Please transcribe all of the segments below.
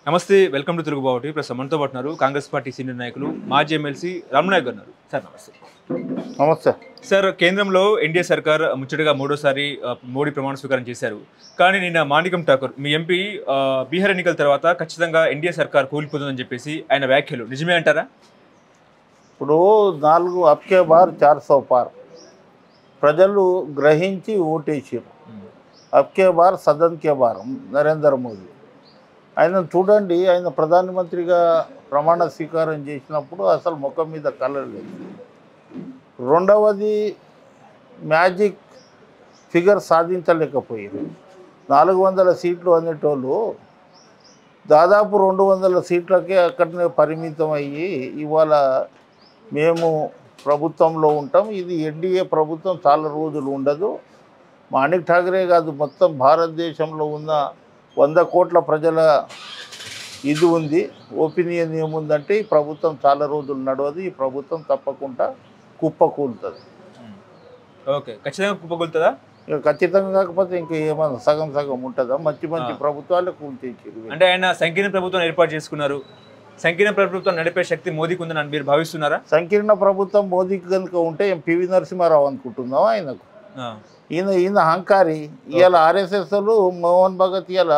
నమస్తే, welcome to Telugu బావటి. ప్రస్తుతం మనతో పాటు ఉన్నారు కాంగ్రెస్ పార్టీ సీనియర్ నాయకులు మాజీ ఎమ్మెల్సీ రామనాయక్ గారు. సార్ నమస్తే. నమస్తే సార్, కేంద్రంలో ఎన్డీఏ సర్కార్ ముచ్చటగా మూడోసారి మోడీ ప్రమాణ స్వీకారం చేశారు. కానీ నిన్న మాణికం ఠాకూర్ మీ ఎంపీ బీహార్ ఎన్నికల తర్వాత ఖచ్చితంగా ఎన్డీఏ సర్కార్ కూలిపోతుందని చెప్పేసి ఆయన వ్యాఖ్యలు నిజమే అంటారా? ఇప్పుడు 4 అబ్కే బార్ 400 పార్ ప్రజలు గ్రహించి ఓటేసారు. అబ్కే బార్ సదన్ కే బార్ నరేంద్ర మోదీ. ఆయన చూడండి, ఆయన ప్రధానమంత్రిగా ప్రమాణ స్వీకారం చేసినప్పుడు అసలు ముఖం మీద కలర్ లేదు. రెండవది, మ్యాజిక్ ఫిగర్ సాధించలేకపోయారు. 400 సీట్లు అనేటోళ్ళు దాదాపు 200 సీట్లకే అక్కడనే పరిమితం అయ్యి ఇవాళ మేము ప్రభుత్వంలో ఉంటాం, ఇది ఎన్డీఏ ప్రభుత్వం చాలా రోజులు ఉండదు. మాణిక్ ఠాకరే కాదు, మొత్తం భారతదేశంలో ఉన్న 100 కోట్ల ప్రజల ఇది ఉంది, ఒపీనియన్ ఏముందంటే ఈ ప్రభుత్వం చాలా రోజులు నడవదు, ఈ ప్రభుత్వం తప్పకుండా కుప్పకూలుతుంది. ఓకే, ఖచ్చితంగా కుప్పకూలుతుందా? ఇక ఖచ్చితంగా కాకపోతే ఇంకా ఏమన్నా సగం సగం ఉంటుందా? మంచి మంచి ప్రభుత్వాలే కూల్చేసారు. అంటే ఆయన సంకీర్ణ ప్రభుత్వం ఏర్పాటు చేసుకున్నారు. సంకీర్ణ ప్రభుత్వం నడిపే శక్తి మోదీకి ఉందని మీరు భావిస్తున్నారా? సంకీర్ణ ప్రభుత్వం మోదీకి కనుక ఉంటే పివి నరసింహారావు అనుకుంటున్నాం ఆయనకు. ఈయన అహంకారి. ఇవాళ ఆర్ఎస్ఎస్లు మోహన్ భగత్ ఇవాళ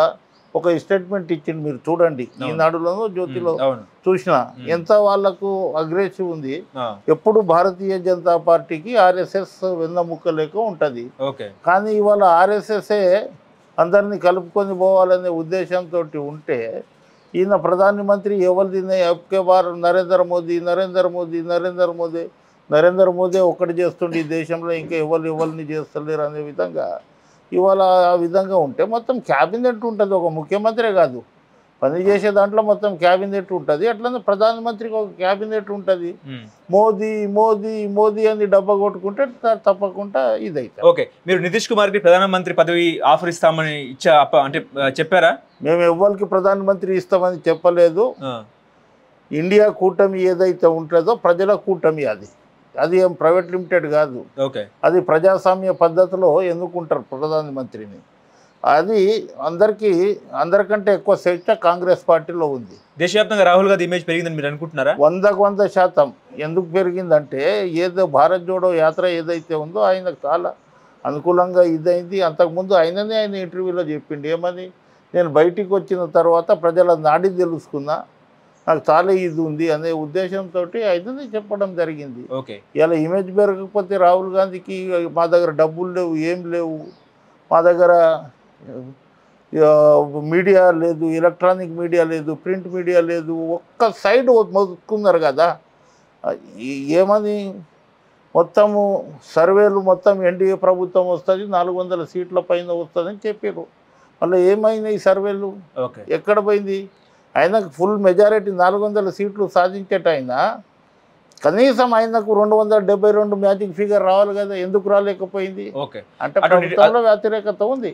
ఒక స్టేట్మెంట్ ఇచ్చింది, మీరు చూడండి, ఈనాడులోనూ జ్యోతిలో చూసిన ఎంత వాళ్లకు అగ్రెసివ్ ఉంది. ఎప్పుడు భారతీయ జనతా పార్టీకి ఆర్ఎస్ఎస్ వెన్నముక్క లేక ఉంటుంది. కానీ ఇవాళ ఆర్ఎస్ఎస్ఏ అందరినీ కలుపుకొని పోవాలనే ఉద్దేశంతో ఉంటే ఈయన ప్రధానమంత్రి ఎవరిది అబ్కే బార్ నరేంద్ర మోదీ నరేంద్ర మోదీ నరేంద్ర మోదీ నరేంద్ర మోదీ ఒక్కటి చేస్తుండే ఈ దేశంలో, ఇంకా ఎవరిని చేస్తలేరు అనే విధంగా ఇవాళ ఆ విధంగా ఉంటే మొత్తం క్యాబినెట్ ఉంటుంది. ఒక ముఖ్యమంత్రి కాదు, పనిచేసే దాంట్లో మొత్తం క్యాబినెట్ ఉంటుంది. అట్లనే ప్రధానమంత్రికి ఒక క్యాబినెట్ ఉంటుంది. మోదీ మోదీ మోదీ అని డబ్బా కొట్టుకుంటే తప్పకుండా ఇదైతే. ఓకే, మీరు నితీష్ కుమార్కి ప్రధానమంత్రి పదవి ఆఫర్ ఇస్తామని అంటే చెప్పారా? మేము ఎవరికి ప్రధానమంత్రి ఇస్తామని చెప్పలేదు. ఇండియా కూటమి ఏదైతే ఉంటుందో ప్రజల కూటమి అది ఏం ప్రైవేట్ లిమిటెడ్ కాదు. అది ప్రజాస్వామ్య పద్ధతిలో ఎన్నుకుంటారు ప్రధానమంత్రిని. అది అందరికంటే ఎక్కువ స్వేచ్ఛ కాంగ్రెస్ పార్టీలో ఉంది. దేశవ్యాప్తంగా రాహుల్ గాంధీ ఇమేజ్ పెరిగిందని మీరు అనుకుంటున్నారా? 100% ఎందుకు పెరిగిందంటే ఏదో భారత్ జోడో యాత్ర ఏదైతే ఉందో ఆయనకు చాలా అనుకూలంగా ఇదైంది. అంతకుముందు ఆయన ఇంటర్వ్యూలో చెప్పిండు ఏమని, నేను బయటికి వచ్చిన తర్వాత ప్రజల నాడి తెలుసుకున్నా, నాకు చాలా ఇది ఉంది అనే ఉద్దేశంతో అయితే చెప్పడం జరిగింది. ఇలా ఇమేజ్ పెరగకపోతే రాహుల్ గాంధీకి మా దగ్గర డబ్బులు లేవు, ఏం లేవు, మా దగ్గర మీడియా లేదు, ఎలక్ట్రానిక్ మీడియా లేదు, ప్రింట్ మీడియా లేదు, ఒక్క సైడ్ మొత్తుకున్నారు కదా. ఏమని మొత్తము సర్వేలు మొత్తం ఎన్డీఏ ప్రభుత్వం వస్తుంది, 400 సీట్ల పైన వస్తుందని చెప్పారు. మళ్ళీ ఏమైనాయి సర్వేలు? ఎక్కడ పోయింది? ఆయనకు ఫుల్ మెజారిటీ 400 సీట్లు సాధించేటైనా కనీసం ఆయనకు 272 మ్యాజిక్ ఫిగర్ రావాలి కదా, ఎందుకు రాలేకపోయింది? అంటే ప్రభుత్వంలో వ్యతిరేకత ఉంది.